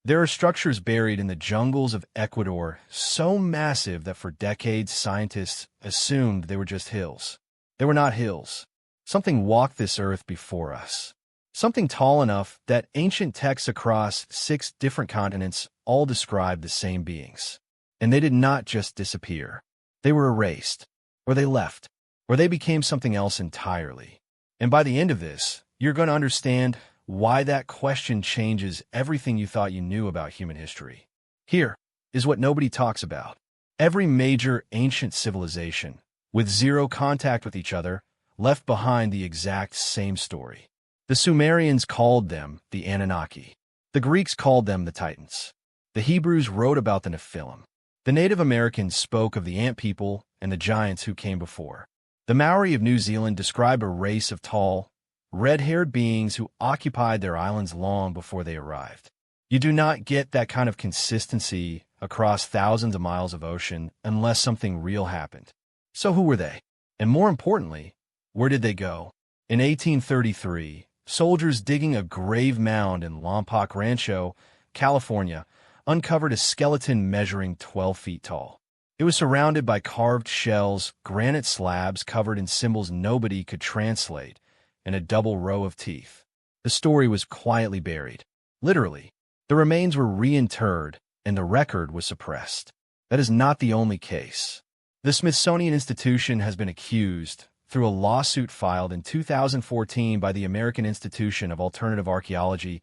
There are structures buried in the jungles of Ecuador so massive that for decades scientists assumed they were just hills. They were not hills. Something walked this earth before us. Something tall enough that ancient texts across 6 different continents all described the same beings. And they did not just disappear. They were erased, or they left, or they became something else entirely. And by the end of this, you're going to understand why that question changes everything you thought you knew about human history. Here is what nobody talks about. Every major ancient civilization, with zero contact with each other, left behind the exact same story. The Sumerians called them the Anunnaki. The Greeks called them the Titans. The Hebrews wrote about the Nephilim. The Native Americans spoke of the ant people and the giants who came before. The Maori of New Zealand described a race of tall, red-haired beings who occupied their islands long before they arrived. You do not get that kind of consistency across thousands of miles of ocean unless something real happened. So who were they? And more importantly, where did they go? In 1833, soldiers digging a grave mound in Lompoc Rancho, California, uncovered a skeleton measuring 12 feet tall. It was surrounded by carved shells, granite slabs covered in symbols nobody could translate, and a double row of teeth. The story was quietly buried. Literally, the remains were reinterred, and the record was suppressed. That is not the only case. The Smithsonian Institution has been accused, through a lawsuit filed in 2014 by the American Institution of Alternative Archaeology,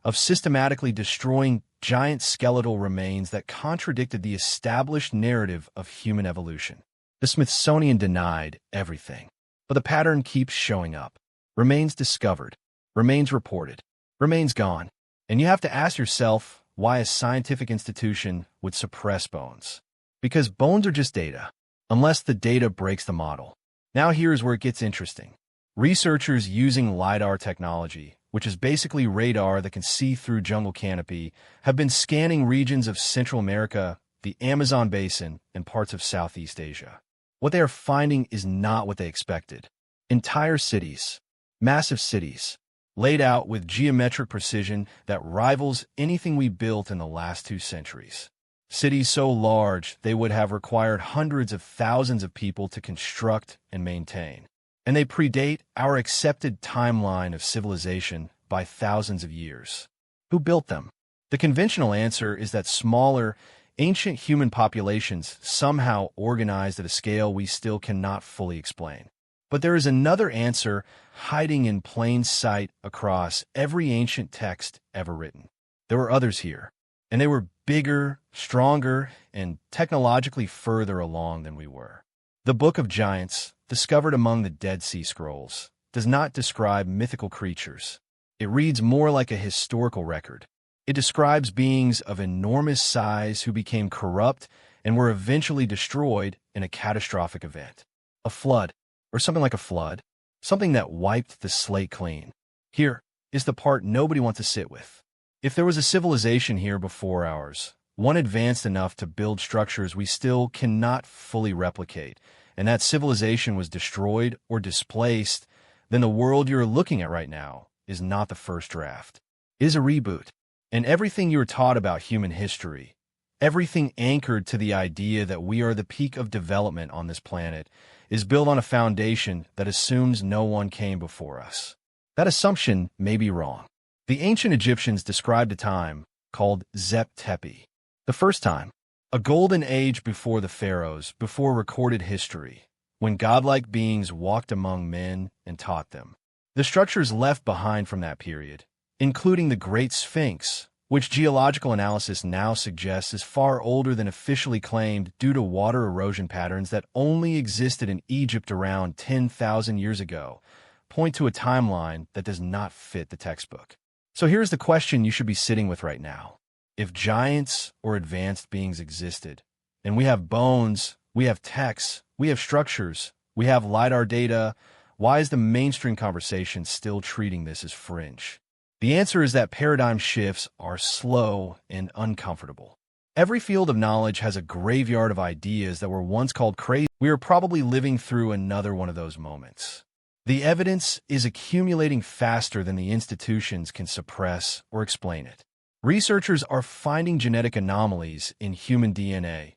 of systematically destroying giant skeletal remains that contradicted the established narrative of human evolution. The Smithsonian denied everything, but the pattern keeps showing up. Remains discovered, remains reported, remains gone. And you have to ask yourself why a scientific institution would suppress bones. Because bones are just data, unless the data breaks the model. Now here's where it gets interesting. Researchers using LiDAR technology, which is basically radar that can see through jungle canopy, have been scanning regions of Central America, the Amazon basin, and parts of Southeast Asia. What they are finding is not what they expected. Entire cities, massive cities, laid out with geometric precision that rivals anything we built in the last 2 centuries. Cities so large they would have required hundreds of thousands of people to construct and maintain. And they predate our accepted timeline of civilization by thousands of years. Who built them? The conventional answer is that smaller, ancient human populations somehow organized at a scale we still cannot fully explain. But there is another answer hiding in plain sight across every ancient text ever written. There were others here, and they were bigger, stronger, and technologically further along than we were. The Book of Giants, discovered among the Dead Sea Scrolls, does not describe mythical creatures. It reads more like a historical record. It describes beings of enormous size who became corrupt and were eventually destroyed in a catastrophic event. A flood, or something like a flood, something that wiped the slate clean. Here is the part nobody wants to sit with. If there was a civilization here before ours, one advanced enough to build structures we still cannot fully replicate, and that civilization was destroyed or displaced, then the world you're looking at right now is not the first draft. It is a reboot. And everything you were taught about human history, everything anchored to the idea that we are the peak of development on this planet, is built on a foundation that assumes no one came before us. That assumption may be wrong. The ancient Egyptians described a time called Zep Tepi. The first time, a golden age before the pharaohs, before recorded history, when godlike beings walked among men and taught them. The structures left behind from that period, including the Great Sphinx, which geological analysis now suggests is far older than officially claimed due to water erosion patterns that only existed in Egypt around 10,000 years ago, point to a timeline that does not fit the textbook. So here's the question you should be sitting with right now. If giants or advanced beings existed, and we have bones, we have texts, we have structures, we have LiDAR data, why is the mainstream conversation still treating this as fringe? The answer is that paradigm shifts are slow and uncomfortable. Every field of knowledge has a graveyard of ideas that were once called crazy. We are probably living through another one of those moments. The evidence is accumulating faster than the institutions can suppress or explain it. Researchers are finding genetic anomalies in human DNA,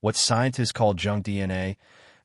what scientists call junk DNA,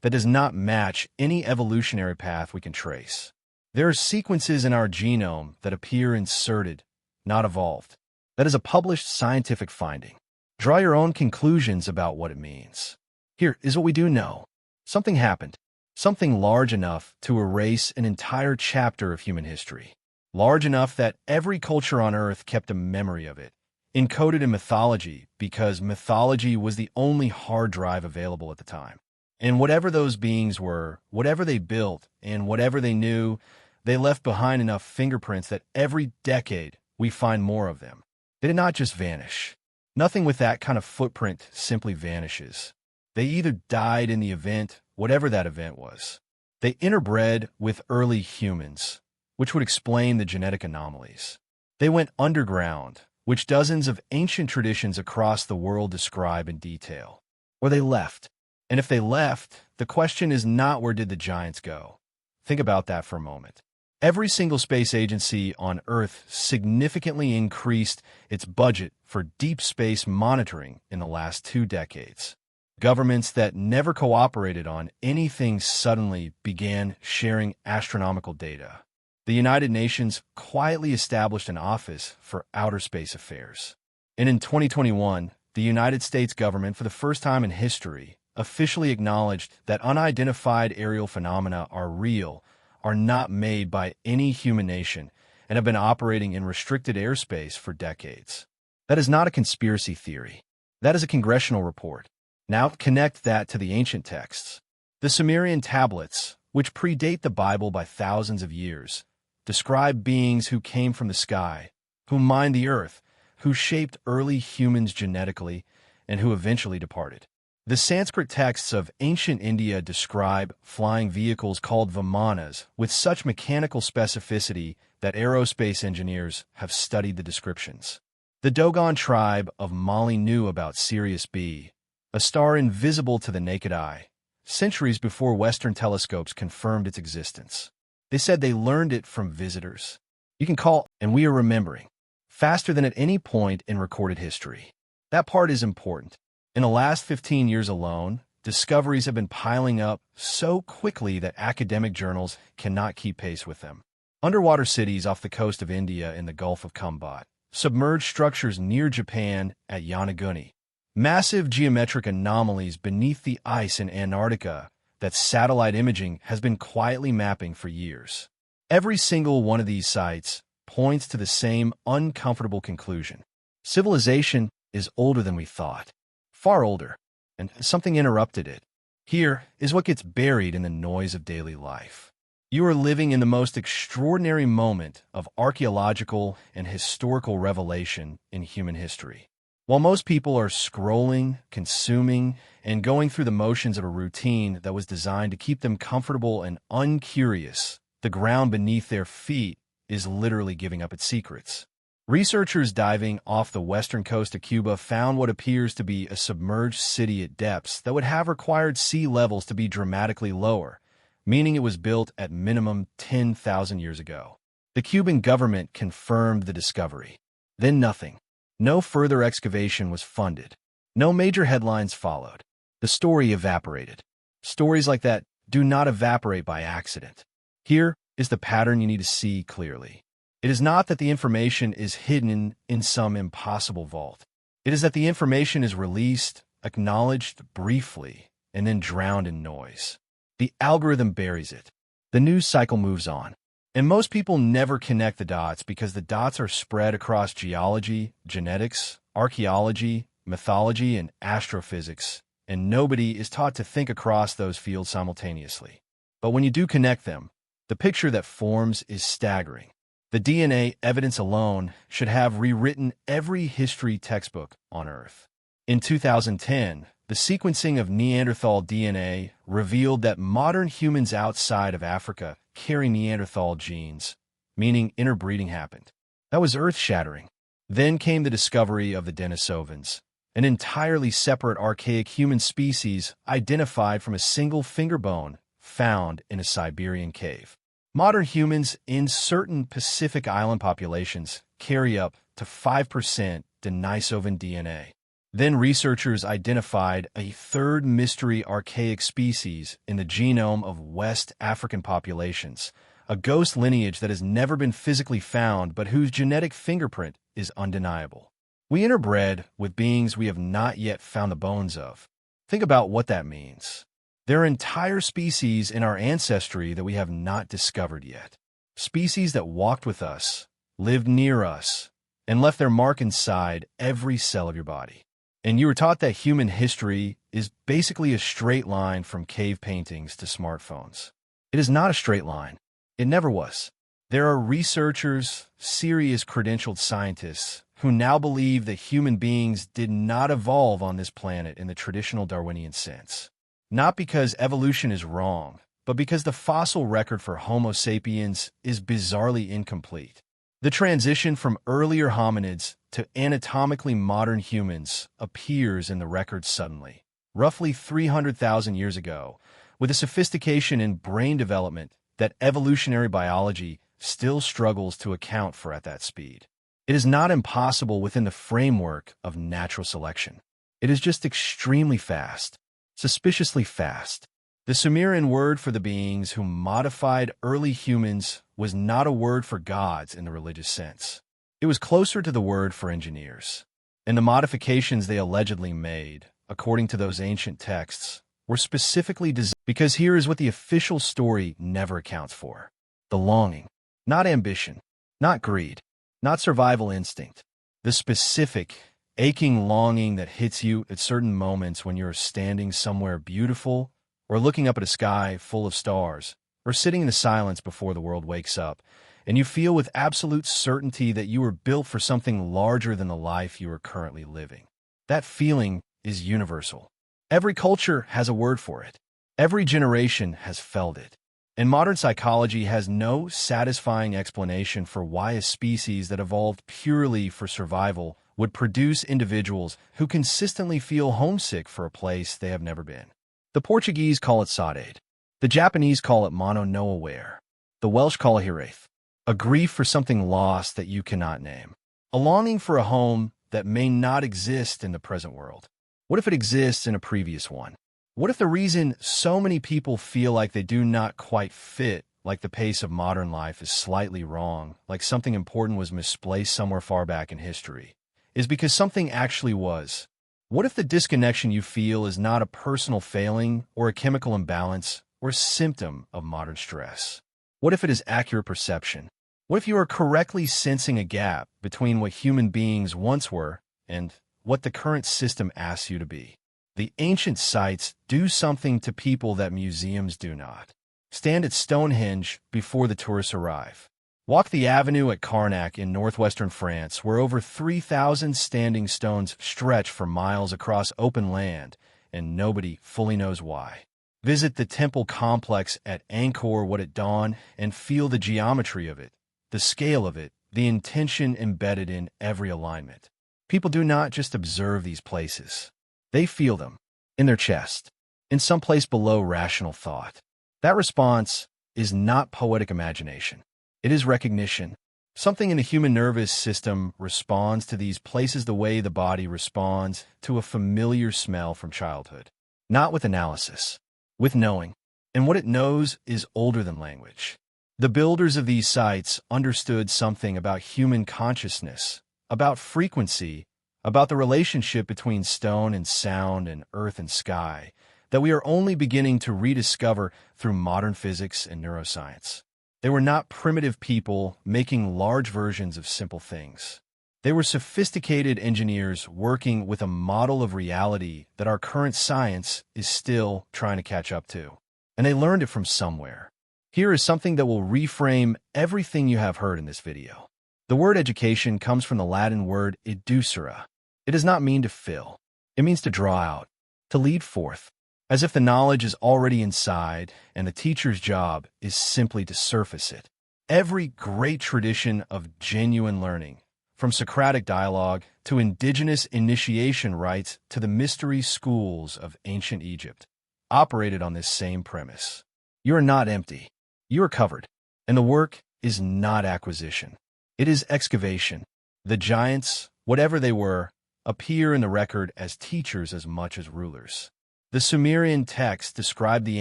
that does not match any evolutionary path we can trace. There are sequences in our genome that appear inserted, not evolved. That is a published scientific finding. Draw your own conclusions about what it means. Here is what we do know. Something happened. Something large enough to erase an entire chapter of human history. Large enough that every culture on Earth kept a memory of it, encoded in mythology because mythology was the only hard drive available at the time. And whatever those beings were, whatever they built, and whatever they knew, they left behind enough fingerprints that every decade we find more of them. They did not just vanish. Nothing with that kind of footprint simply vanishes. They either died in the event, whatever that event was. They interbred with early humans, which would explain the genetic anomalies. They went underground, which dozens of ancient traditions across the world describe in detail. Or they left. And if they left, the question is not where did the giants go? Think about that for a moment. Every single space agency on Earth significantly increased its budget for deep space monitoring in the last 2 decades. Governments that never cooperated on anything suddenly began sharing astronomical data. The United Nations quietly established an office for outer space affairs. And in 2021, the United States government, for the first time in history, officially acknowledged that unidentified aerial phenomena are real, are not made by any human nation, and have been operating in restricted airspace for decades. That is not a conspiracy theory. That is a congressional report. Now connect that to the ancient texts. The Sumerian tablets, which predate the Bible by thousands of years, describe beings who came from the sky, who mined the earth, who shaped early humans genetically, and who eventually departed. The Sanskrit texts of ancient India describe flying vehicles called vimanas with such mechanical specificity that aerospace engineers have studied the descriptions. The Dogon tribe of Mali knew about Sirius B, a star invisible to the naked eye, centuries before Western telescopes confirmed its existence. They said they learned it from visitors. You can call, and we are remembering, faster than at any point in recorded history. That part is important. In the last 15 years alone, discoveries have been piling up so quickly that academic journals cannot keep pace with them. Underwater cities off the coast of India in the Gulf of Khambhat, submerged structures near Japan at Yonaguni, massive geometric anomalies beneath the ice in Antarctica that satellite imaging has been quietly mapping for years. Every single one of these sites points to the same uncomfortable conclusion. Civilization is older than we thought. Far older, and something interrupted it. Here is what gets buried in the noise of daily life. You are living in the most extraordinary moment of archaeological and historical revelation in human history. While most people are scrolling, consuming, and going through the motions of a routine that was designed to keep them comfortable and uncurious, the ground beneath their feet is literally giving up its secrets. Researchers diving off the western coast of Cuba found what appears to be a submerged city at depths that would have required sea levels to be dramatically lower, meaning it was built at minimum 10,000 years ago. The Cuban government confirmed the discovery. Then nothing. No further excavation was funded. No major headlines followed. The story evaporated. Stories like that do not evaporate by accident. Here is the pattern you need to see clearly. It is not that the information is hidden in some impossible vault. It is that the information is released, acknowledged briefly, and then drowned in noise. The algorithm buries it. The news cycle moves on. And most people never connect the dots because the dots are spread across geology, genetics, archaeology, mythology, and astrophysics, and nobody is taught to think across those fields simultaneously. But when you do connect them, the picture that forms is staggering. The DNA evidence alone should have rewritten every history textbook on Earth. In 2010, the sequencing of Neanderthal DNA revealed that modern humans outside of Africa carry Neanderthal genes, meaning interbreeding happened. That was earth-shattering. Then came the discovery of the Denisovans, an entirely separate archaic human species identified from a single finger bone found in a Siberian cave. Modern humans in certain Pacific island populations carry up to 5% Denisovan DNA. Then researchers identified a third mystery archaic species in the genome of West African populations, a ghost lineage that has never been physically found but whose genetic fingerprint is undeniable. We interbred with beings we have not yet found the bones of. Think about what that means. There are entire species in our ancestry that we have not discovered yet. Species that walked with us, lived near us, and left their mark inside every cell of your body. And you were taught that human history is basically a straight line from cave paintings to smartphones. It is not a straight line. It never was. There are researchers, serious credentialed scientists, who now believe that human beings did not evolve on this planet in the traditional Darwinian sense. Not because evolution is wrong, but because the fossil record for Homo sapiens is bizarrely incomplete. The transition from earlier hominids to anatomically modern humans appears in the record suddenly, roughly 300,000 years ago, with a sophistication in brain development that evolutionary biology still struggles to account for at that speed. It is not impossible within the framework of natural selection. It is just extremely fast, suspiciously fast. The Sumerian word for the beings who modified early humans was not a word for gods in the religious sense. It was closer to the word for engineers. And the modifications they allegedly made, according to those ancient texts, were specifically designed because here is what the official story never accounts for. The longing, not ambition, not greed, not survival instinct. The specific, aching longing that hits you at certain moments when you're standing somewhere beautiful, or looking up at a sky full of stars, or sitting in the silence before the world wakes up, and you feel with absolute certainty that you were built for something larger than the life you are currently living. That feeling is universal. Every culture has a word for it. Every generation has felt it. And modern psychology has no satisfying explanation for why a species that evolved purely for survival would produce individuals who consistently feel homesick for a place they have never been. The Portuguese call it saudade. The Japanese call it mono no aware. The Welsh call it hiraeth, a grief for something lost that you cannot name. A longing for a home that may not exist in the present world. What if it exists in a previous one? What if the reason so many people feel like they do not quite fit, like the pace of modern life is slightly wrong, like something important was misplaced somewhere far back in history, is because something actually was? What if the disconnection you feel is not a personal failing or a chemical imbalance or a symptom of modern stress? What if it is accurate perception? What if you are correctly sensing a gap between what human beings once were and what the current system asks you to be? The ancient sites do something to people that museums do not. Stand at Stonehenge before the tourists arrive. Walk the avenue at Carnac in northwestern France, where over 3,000 standing stones stretch for miles across open land, and nobody fully knows why. Visit the temple complex at Angkor Wat at dawn and feel the geometry of it, the scale of it, the intention embedded in every alignment. People do not just observe these places. They feel them, in their chest, in some place below rational thought. That response is not poetic imagination. It is recognition. Something in the human nervous system responds to these places the way the body responds to a familiar smell from childhood. Not with analysis, with knowing. And what it knows is older than language. The builders of these sites understood something about human consciousness, about frequency, about the relationship between stone and sound and earth and sky, that we are only beginning to rediscover through modern physics and neuroscience. They were not primitive people making large versions of simple things. They were sophisticated engineers working with a model of reality that our current science is still trying to catch up to. And they learned it from somewhere. Here is something that will reframe everything you have heard in this video. The word education comes from the Latin word educere. It does not mean to fill. It means to draw out, to lead forth, as if the knowledge is already inside and the teacher's job is simply to surface it. Every great tradition of genuine learning, from Socratic dialogue to indigenous initiation rites to the mystery schools of ancient Egypt, operated on this same premise. You are not empty. You are covered. And the work is not acquisition. It is excavation. The giants, whatever they were, appear in the record as teachers as much as rulers. The Sumerian texts describe the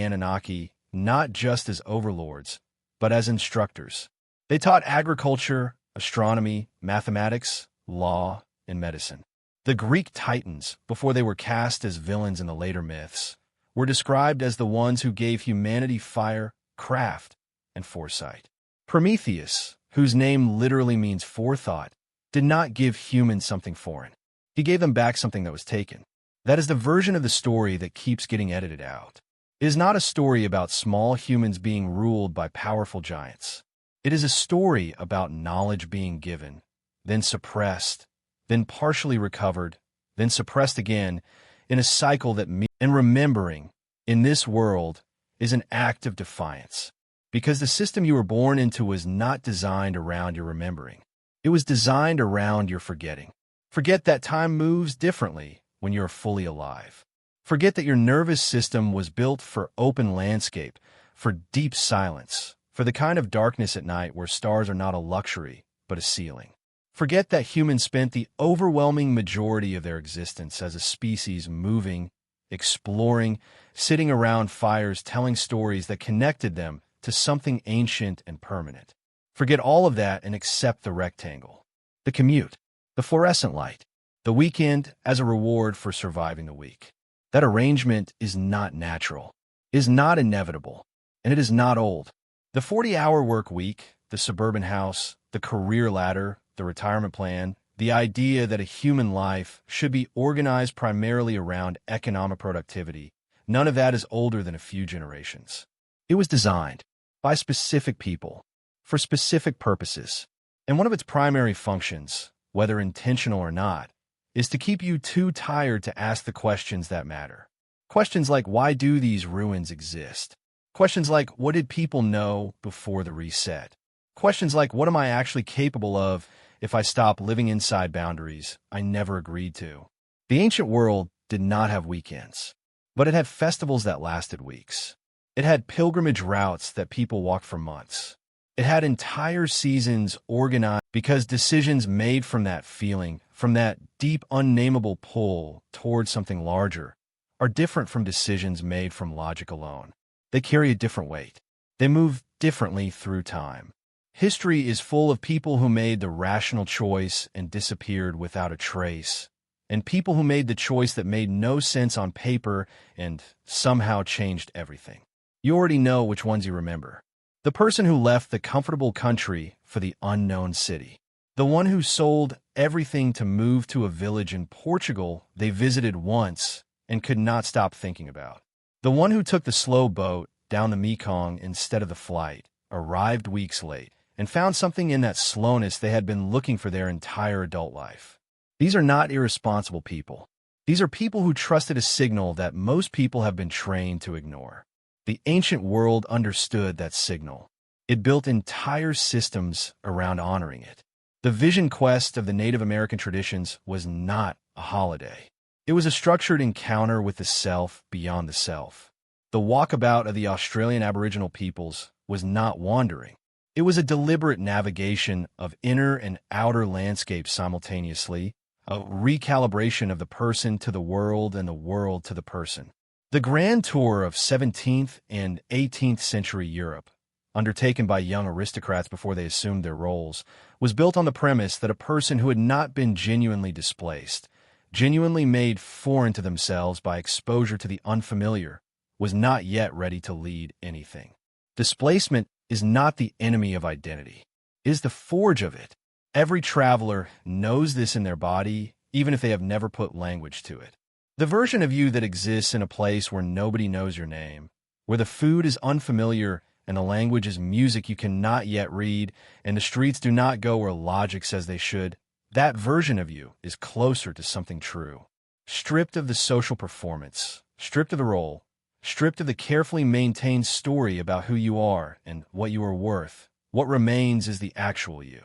Anunnaki not just as overlords, but as instructors. They taught agriculture, astronomy, mathematics, law, and medicine. The Greek Titans, before they were cast as villains in the later myths, were described as the ones who gave humanity fire, craft, and foresight. Prometheus, whose name literally means forethought, did not give humans something foreign. He gave them back something that was taken. That is the version of the story that keeps getting edited out. It is not a story about small humans being ruled by powerful giants. It is a story about knowledge being given, then suppressed, then partially recovered, then suppressed again, in a cycle and remembering, in this world, is an act of defiance. Because the system you were born into was not designed around your remembering. It was designed around your forgetting. Forget that time moves differently when you're fully alive. Forget that your nervous system was built for open landscape, for deep silence, for the kind of darkness at night where stars are not a luxury, but a ceiling. Forget that humans spent the overwhelming majority of their existence as a species moving, exploring, sitting around fires telling stories that connected them to something ancient and permanent. Forget all of that and accept the rectangle, the commute, the fluorescent light, the weekend as a reward for surviving the week. That arrangement is not natural, is not inevitable, and it is not old. The 40-hour work week, the suburban house, the career ladder, the retirement plan, the idea that a human life should be organized primarily around economic productivity, none of that is older than a few generations. It was designed by specific people, for specific purposes, and one of its primary functions, whether intentional or not, is to keep you too tired to ask the questions that matter. Questions like, why do these ruins exist? Questions like, what did people know before the reset? Questions like, what am I actually capable of if I stop living inside boundaries I never agreed to? The ancient world did not have weekends, but it had festivals that lasted weeks. It had pilgrimage routes that people walked for months. It had entire seasons organized because decisions made from that feeling, from that deep, unnameable pull towards something larger, are different from decisions made from logic alone. They carry a different weight. They move differently through time. History is full of people who made the rational choice and disappeared without a trace, and people who made the choice that made no sense on paper and somehow changed everything. You already know which ones you remember. The person who left the comfortable country for the unknown city. The one who sold everything to move to a village in Portugal they visited once and could not stop thinking about. The one who took the slow boat down the Mekong instead of the flight, arrived weeks late, and found something in that slowness they had been looking for their entire adult life. These are not irresponsible people. These are people who trusted a signal that most people have been trained to ignore. The ancient world understood that signal. It built entire systems around honoring it. The vision quest of the Native American traditions was not a holiday. It was a structured encounter with the self beyond the self. The walkabout of the Australian Aboriginal peoples was not wandering. It was a deliberate navigation of inner and outer landscapes simultaneously, a recalibration of the person to the world and the world to the person. The grand tour of 17th and 18th century Europe, undertaken by young aristocrats before they assumed their roles, was built on the premise that a person who had not been genuinely displaced, genuinely made foreign to themselves by exposure to the unfamiliar, was not yet ready to lead anything. Displacement is not the enemy of identity. It is the forge of it. Every traveler knows this in their body, even if they have never put language to it. The version of you that exists in a place where nobody knows your name, where the food is unfamiliar and the language is music you cannot yet read, and the streets do not go where logic says they should, that version of you is closer to something true. Stripped of the social performance, stripped of the role, stripped of the carefully maintained story about who you are and what you are worth, what remains is the actual you.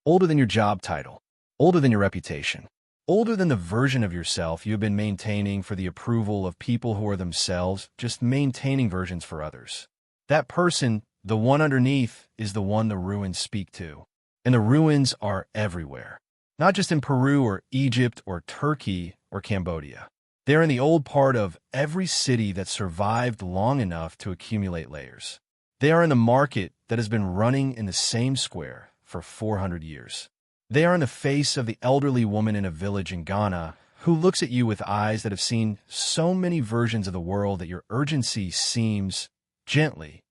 Older than your job title, older than your reputation, older than the version of yourself you have been maintaining for the approval of people who are themselves just maintaining versions for others. That person, the one underneath, is the one the ruins speak to. And the ruins are everywhere. Not just in Peru or Egypt or Turkey or Cambodia. They're in the old part of every city that survived long enough to accumulate layers. They are in the market that has been running in the same square for 400 years. They are in the face of the elderly woman in a village in Ghana who looks at you with eyes that have seen so many versions of the world that your urgency seems, gently,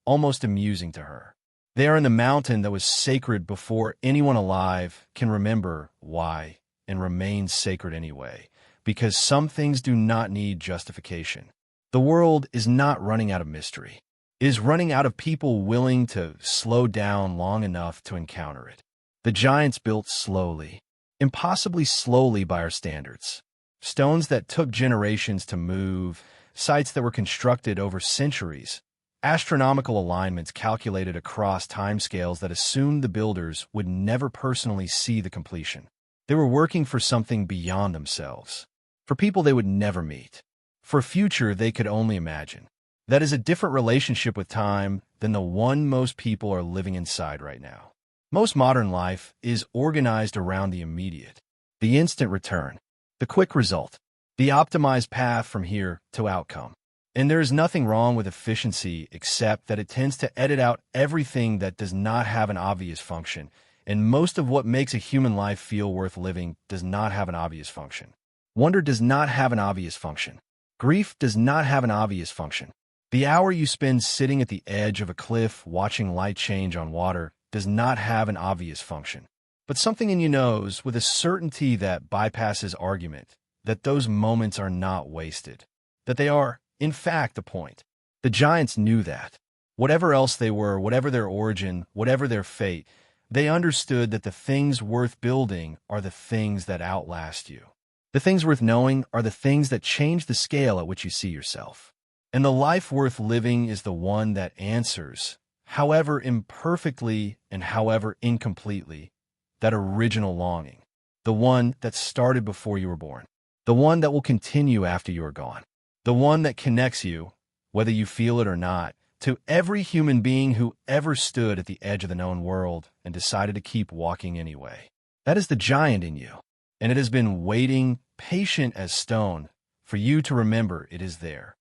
almost amusing to her. They are in the mountain that was sacred before anyone alive can remember why and remains sacred anyway, because some things do not need justification. The world is not running out of mystery. It is running out of people willing to slow down long enough to encounter it. The giants built slowly, impossibly slowly by our standards. Stones that took generations to move, sites that were constructed over centuries, astronomical alignments calculated across timescales that assumed the builders would never personally see the completion. They were working for something beyond themselves, for people they would never meet, for a future they could only imagine. That is a different relationship with time than the one most people are living inside right now. Most modern life is organized around the immediate, the instant return, the quick result, the optimized path from here to outcome. And there is nothing wrong with efficiency except that it tends to edit out everything that does not have an obvious function, and most of what makes a human life feel worth living does not have an obvious function. Wonder does not have an obvious function. Grief does not have an obvious function. The hour you spend sitting at the edge of a cliff watching light change on water does not have an obvious function. But something in you knows, with a certainty that bypasses argument, that those moments are not wasted, that they are, in fact, the point. The giants knew that. Whatever else they were, whatever their origin, whatever their fate, they understood that the things worth building are the things that outlast you. The things worth knowing are the things that change the scale at which you see yourself. And the life worth living is the one that answers, however imperfectly and however incompletely, that original longing, the one that started before you were born, the one that will continue after you are gone, the one that connects you, whether you feel it or not, to every human being who ever stood at the edge of the known world and decided to keep walking anyway. That is the giant in you, and it has been waiting, patient as stone, for you to remember it is there.